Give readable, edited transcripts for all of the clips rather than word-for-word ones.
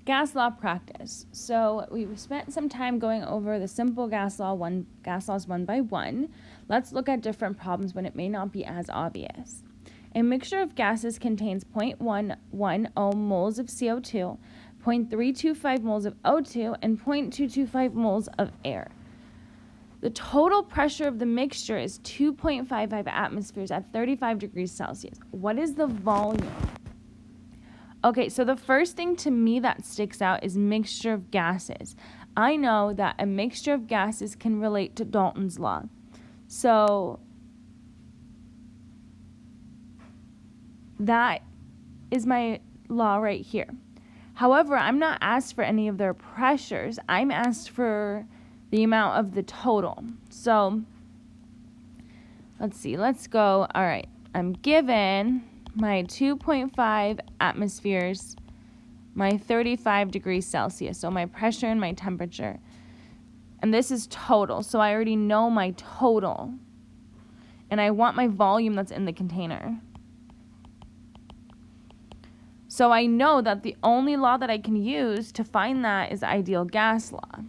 gas law practice. So we've spent some time going over the simple gas laws one by one. Let's look at different problems when it may not be as obvious. A mixture of gases contains 0.110 moles of CO2, 0.325 moles of O2, and 0.225 moles of air. The total pressure of the mixture is 2.55 atmospheres at 35 degrees Celsius. What is the volume? Okay, so the first thing to me that sticks out is mixture of gases. I know that a mixture of gases can relate to Dalton's law. So that is my law right here. However, I'm not asked for any of their pressures. I'm asked for the amount of the total. So let's see. Let's go. All right. I'm given my 2.5 atmospheres, my 35 degrees Celsius. So my pressure and my temperature. And this is total. So I already know my total. And I want my volume that's in the container. So I know that the only law that I can use to find that is the ideal gas law.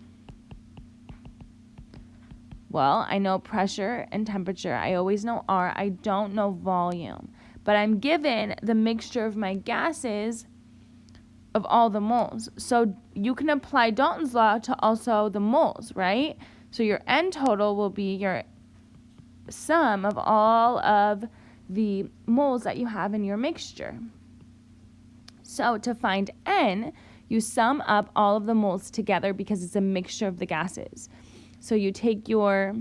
Well, I know pressure and temperature. I always know R. I don't know volume. But I'm given the mixture of my gases of all the moles. So you can apply Dalton's law to also the moles, right? So your N total will be your sum of all of the moles that you have in your mixture. So to find N, you sum up all of the moles together because it's a mixture of the gases. So you take your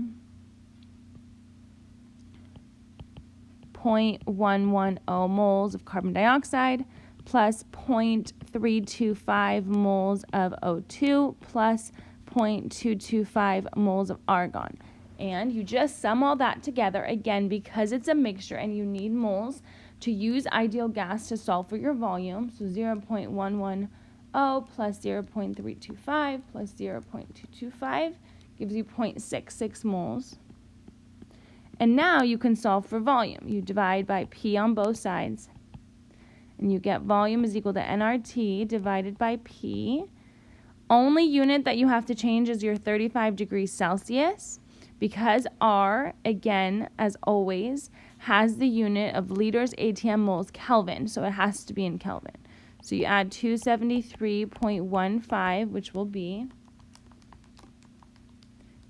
0.110 moles of carbon dioxide plus 0.325 moles of O2 plus 0.225 moles of argon. And you just sum all that together, again, because it's a mixture and you need moles to use ideal gas to solve for your volume. So 0.110 plus 0.325 plus 0.225 gives you 0.66 moles. And now you can solve for volume. You divide by P on both sides. And you get volume is equal to nRT divided by P. Only unit that you have to change is your 35 degrees Celsius, because R, again, as always, has the unit of liters, ATM, moles, Kelvin. So it has to be in Kelvin. So you add 273.15, which will be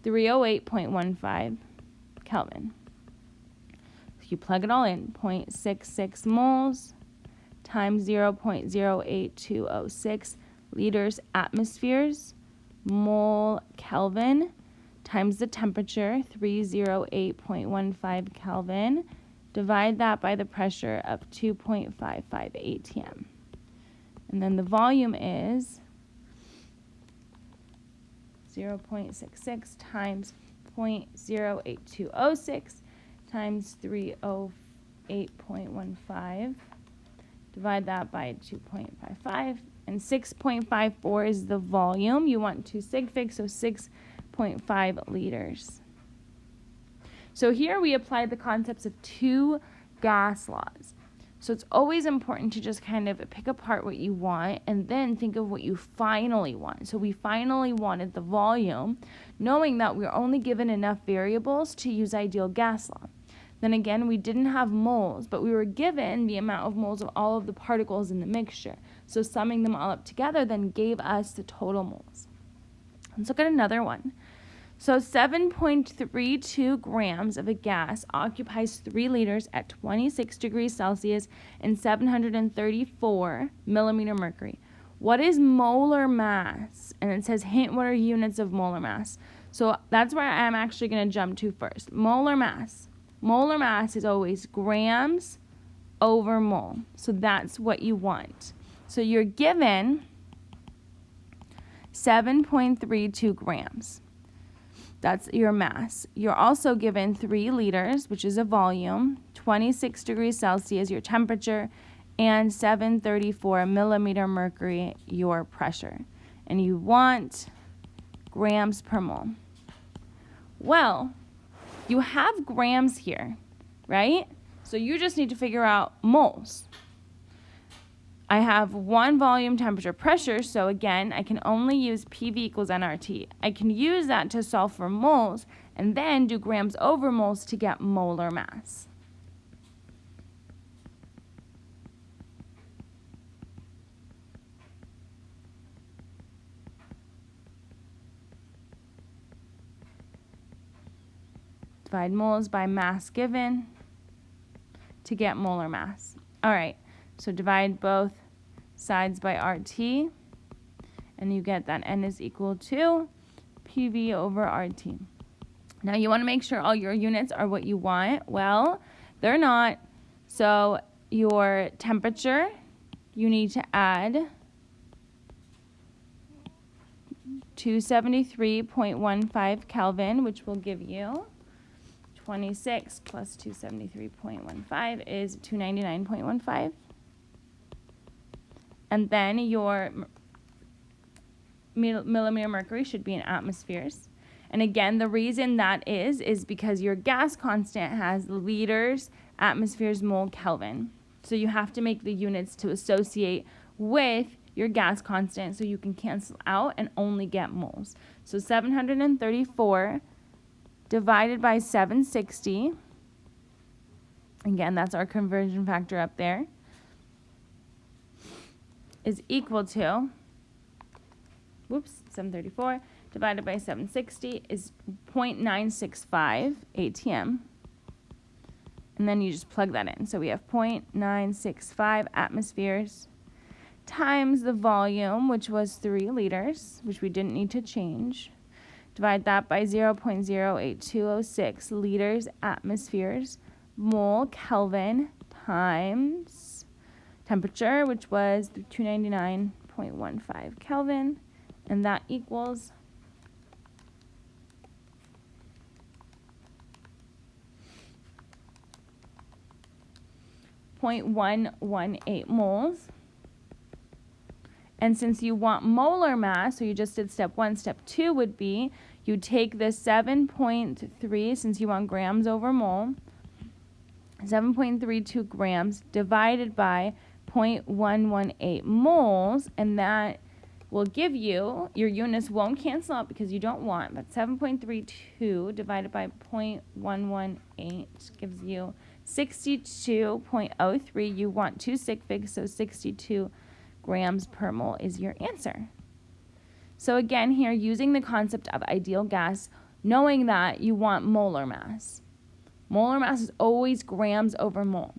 308.15 Kelvin. So you plug it all in, 0.66 moles times 0.08206 liters atmospheres, mole Kelvin, times the temperature, 308.15 Kelvin. Divide that by the pressure of 2.55 atm. And then the volume is 0.66 times 0.08206 times 308.15. Divide that by 2.55. And 6.54 is the volume. You want to sig fig, so 6.5 liters. So here we applied the concepts of two gas laws. So it's always important to just kind of pick apart what you want and then think of what you finally want. So we finally wanted the volume, knowing that we're only given enough variables to use ideal gas law. Then again, we didn't have moles, but we were given the amount of moles of all of the particles in the mixture. So summing them all up together then gave us the total moles. Let's look at another one. So 7.32 grams of a gas occupies 3 liters at 26 degrees Celsius and 734 millimeter mercury. What is molar mass? And it says, hint, what are units of molar mass? So that's where I'm actually going to jump to first. Molar mass. Molar mass is always grams over mole. So that's what you want. So you're given 7.32 grams. That's your mass. You're also given 3 liters, which is a volume, 26 degrees Celsius, your temperature, and 734 millimeter mercury, your pressure. And you want grams per mole. Well, you have grams here, right? So you just need to figure out moles. I have one volume, temperature, pressure, so again, I can only use PV equals nRT. I can use that to solve for moles and then do grams over moles to get molar mass. Divide moles by mass given to get molar mass. All right, so divide both sides by RT, and you get that N is equal to PV over RT. Now you want to make sure all your units are what you want. Well, they're not. So your temperature, you need to add 273.15 Kelvin, which will give you 26 plus 273.15 is 299.15. And then your millimeter mercury should be in atmospheres. And again, the reason that is because your gas constant has liters, atmospheres, mole, Kelvin. So you have to make the units to associate with your gas constant so you can cancel out and only get moles. So 734 divided by 760, again, that's our conversion factor up there, is equal to, 734 divided by 760 is 0.965 ATM. And then you just plug that in. So we have 0.965 atmospheres times the volume, which was 3 liters, which we didn't need to change. Divide that by 0.08206 liters atmospheres, mole, Kelvin, times temperature, which was 299.15 Kelvin, and that equals 0.118 moles. And since you want molar mass, so you just did step 1, step 2 would be you take the 7.3, since you want grams over mole, 7.32 grams divided by 0.118 moles, and that will give you, your units won't cancel out because you don't want, but 7.32 divided by 0.118 gives you 62.03. You want 2 sig figs, so 62 grams per mole is your answer. So again here, using the concept of ideal gas, knowing that you want molar mass. Molar mass is always grams over mole.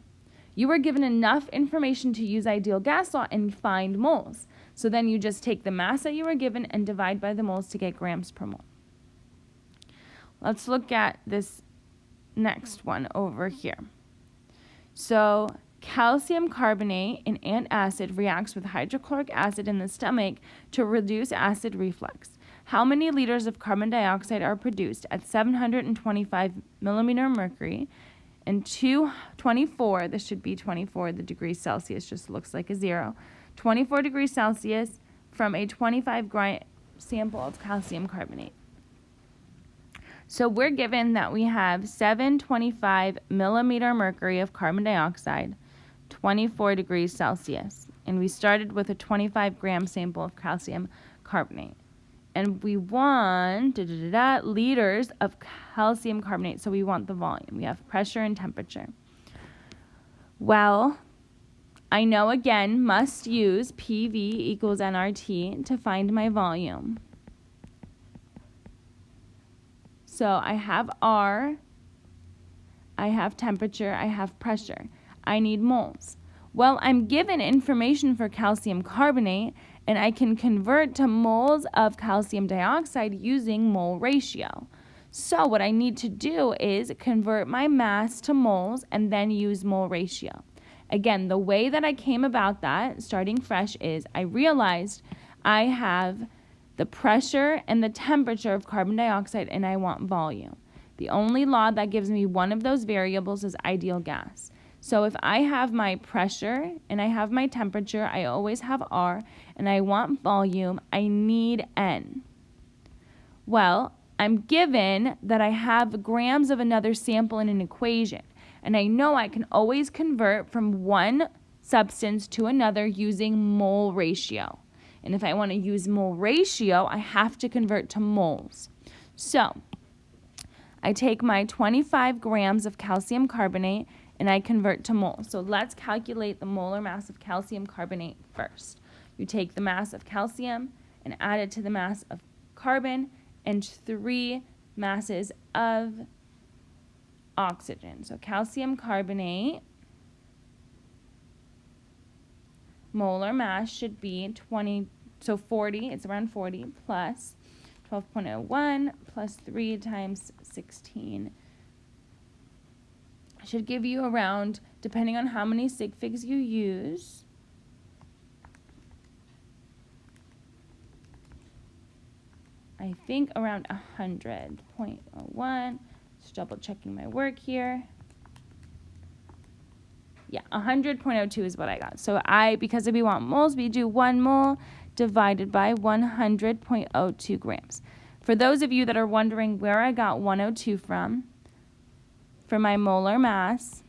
You were given enough information to use ideal gas law and find moles. So then you just take the mass that you were given and divide by the moles to get grams per mole. Let's look at this next one over here. So calcium carbonate in antacid reacts with hydrochloric acid in the stomach to reduce acid reflux. How many liters of carbon dioxide are produced at 725 millimeter mercury and 224, this should be 24, the degrees Celsius just looks like a 0, 24 degrees Celsius from a 25 gram sample of calcium carbonate? So we're given that we have 725 millimeter mercury of carbon dioxide, 24 degrees Celsius, and we started with a 25 gram sample of calcium carbonate. And we want liters of calcium carbonate, so we want the volume. We have pressure and temperature. Well, I know again, must use PV equals nRT to find my volume. So I have R, I have temperature, I have pressure. I need moles. Well, I'm given information for calcium carbonate, and I can convert to moles of calcium dioxide using mole ratio. So what I need to do is convert my mass to moles and then use mole ratio. Again, the way that I came about that, starting fresh, is I realized I have the pressure and the temperature of carbon dioxide, and I want volume. The only law that gives me one of those variables is ideal gas. So if I have my pressure and I have my temperature, I always have R, and I want volume, I need N. Well, I'm given that I have grams of another sample in an equation, and I know I can always convert from one substance to another using mole ratio. And if I want to use mole ratio, I have to convert to moles. So I take my 25 grams of calcium carbonate and I convert to moles. So let's calculate the molar mass of calcium carbonate first. You take the mass of calcium and add it to the mass of carbon and 3 masses of oxygen. So calcium carbonate molar mass should be 40, it's around 40 plus 12.01 plus 3 times 16 should give you around, depending on how many sig figs you use, I think around 100.01. Just double checking my work here. Yeah, 100.02 is what I got. So because we want moles, we do 1 mole divided by 100.02 grams. For those of you that are wondering where I got 102 from, for my molar mass,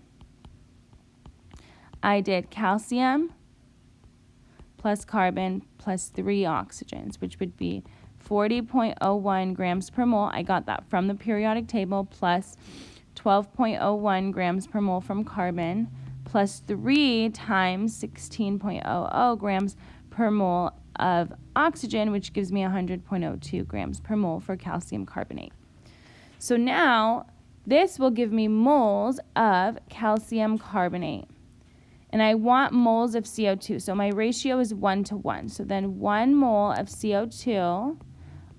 I did calcium plus carbon plus 3 oxygens, which would be 40.01 grams per mole. I got that from the periodic table, plus 12.01 grams per mole from carbon, plus 3 times 16.00 grams per mole of oxygen, which gives me 100.02 grams per mole for calcium carbonate. So now this will give me moles of calcium carbonate. And I want moles of CO2. So my ratio is 1 to 1. So then 1 mole of CO2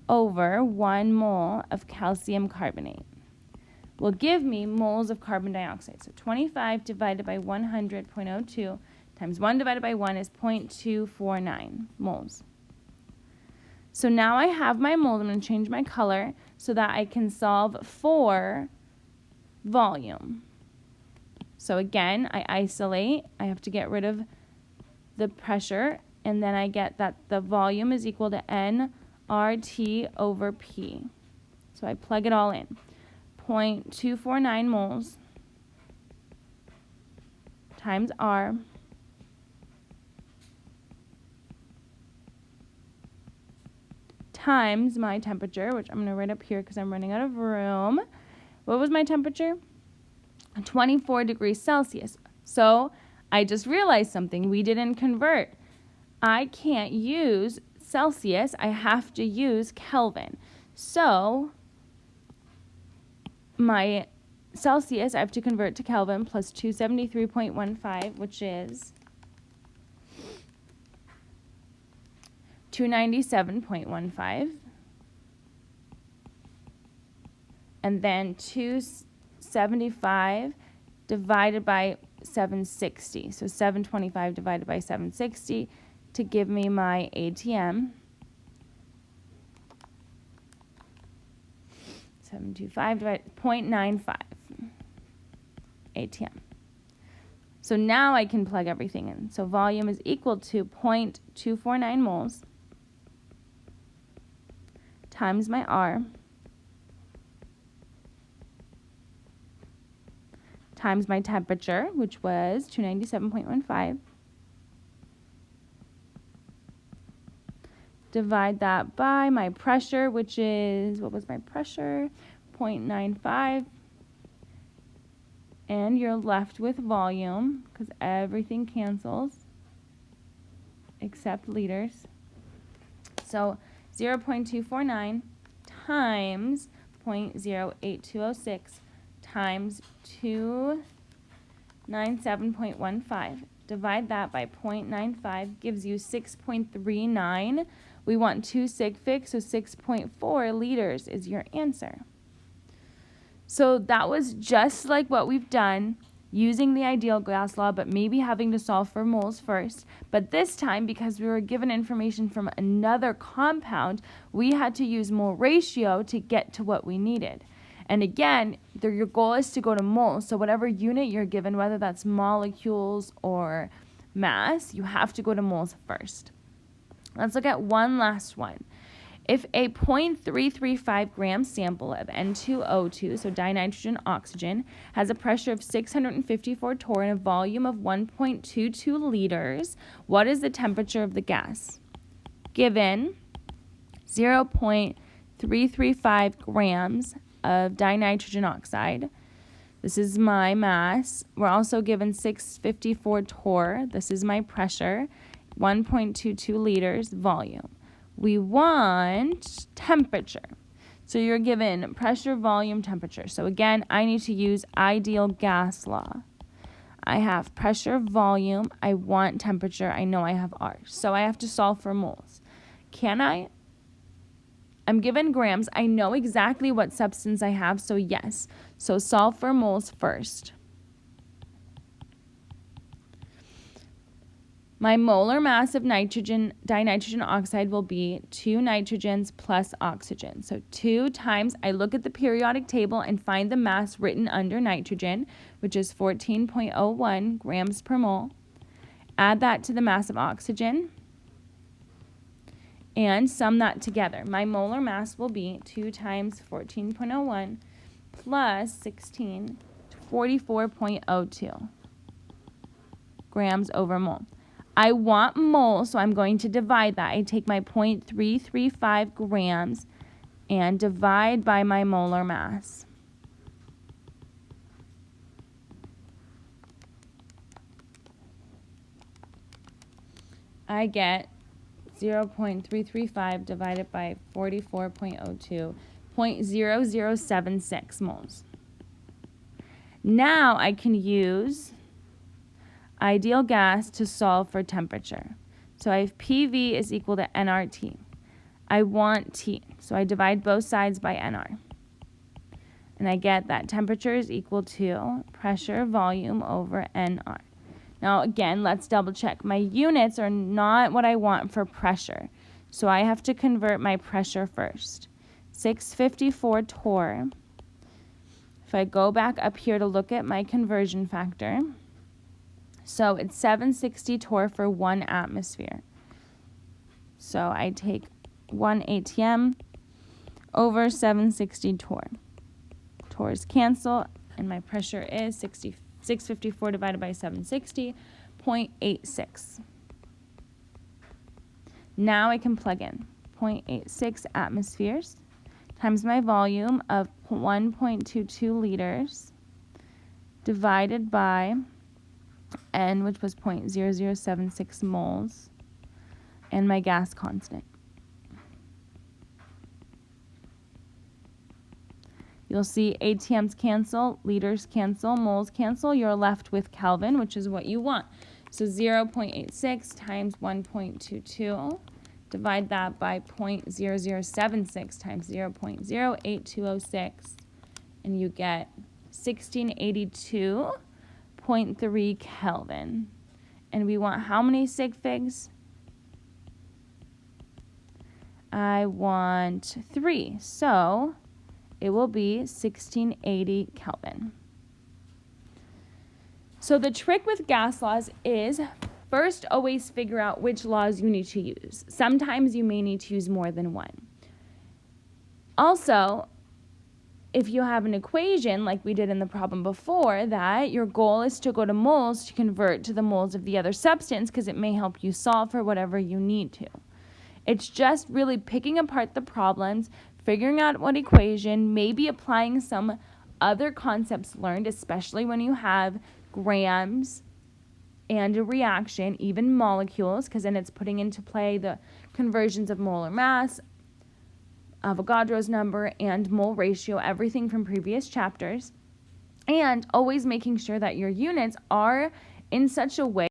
over 1 mole of calcium carbonate will give me moles of carbon dioxide. So 25 divided by 100.02 times 1 divided by 1 is 0.249 moles. So now I have my moles. I'm going to change my color so that I can solve for volume. So again, I isolate. I have to get rid of the pressure, and then I get that the volume is equal to nRT over P. So I plug it all in. 0.249 moles times R times my temperature, which I'm going to write up here because I'm running out of room. What was my temperature? 24 degrees Celsius. So I just realized something. We didn't convert. I can't use Celsius. I have to use Kelvin. So my Celsius, I have to convert to Kelvin, plus 273.15, which is 297.15. And then 275 divided by 760. So 725 divided by 760 to give me my ATM. 725 divided 0.95 ATM. So now I can plug everything in. So volume is equal to 0.249 moles times my R times my temperature, which was 297.15. Divide that by my pressure, which is, what was my pressure? 0.95. And you're left with volume, because everything cancels except liters. So 0.249 times 0.08206 times 297.15. Divide that by 0.95 gives you 6.39. We want 2 sig figs, so 6.4 liters is your answer. So that was just like what we've done using the ideal gas law, but maybe having to solve for moles first. But this time, because we were given information from another compound, we had to use mole ratio to get to what we needed. And again, your goal is to go to moles. So whatever unit you're given, whether that's molecules or mass, you have to go to moles first. Let's look at one last one. If a 0.335 gram sample of N2O2, so dinitrogen oxygen, has a pressure of 654 torr and a volume of 1.22 liters, what is the temperature of the gas? Given 0.335 grams of dinitrogen oxide, this is my mass. We're also given 654 torr, this is my pressure, 1.22 liters volume. We want temperature. So you're given pressure, volume, temperature. So again, I need to use ideal gas law. I have pressure, volume, I want temperature, I know I have R. So I have to solve for moles. Can I? I'm given grams, I know exactly what substance I have, so yes. So solve for moles first. My molar mass of dinitrogen oxide will be 2 nitrogens plus oxygen. So 2 times, I look at the periodic table and find the mass written under nitrogen, which is 14.01 grams per mole. Add that to the mass of oxygen and sum that together. My molar mass will be 2 times 14.01 plus 16, 44.02 grams over mole. I want moles, so I'm going to divide that. I take my 0.335 grams and divide by my molar mass. I get 0.335 divided by 44.02, 0.0076 moles. Now I can use ideal gas to solve for temperature. So I have PV is equal to nRT. I want T, so I divide both sides by nR. And I get that temperature is equal to pressure volume over nR. Now again, let's double check. My units are not what I want for pressure, so I have to convert my pressure first. 654 torr. If I go back up here to look at my conversion factor, so it's 760 torr for 1 atmosphere. So I take 1 ATM over 760 torr. Torrs cancel, and my pressure is 654 divided by 760, 0.86. Now I can plug in 0.86 atmospheres times my volume of 1.22 liters divided by N, which was 0.0076 moles, and my gas constant. You'll see ATMs cancel, liters cancel, moles cancel. You're left with Kelvin, which is what you want. So 0.86 times 1.22, divide that by 0.0076 times 0.08206, and you get 1682.3 Kelvin. And we want how many sig figs? I want 3. So it will be 1680 Kelvin. So the trick with gas laws is first always figure out which laws you need to use. Sometimes you may need to use more than one. Also, if you have an equation like we did in the problem before, that your goal is to go to moles to convert to the moles of the other substance because it may help you solve for whatever you need to. It's just really picking apart the problems, figuring out what equation, maybe applying some other concepts learned, especially when you have grams and a reaction, even molecules, because then it's putting into play the conversions of molar mass, Avogadro's number, and mole ratio, everything from previous chapters, and always making sure that your units are in such a way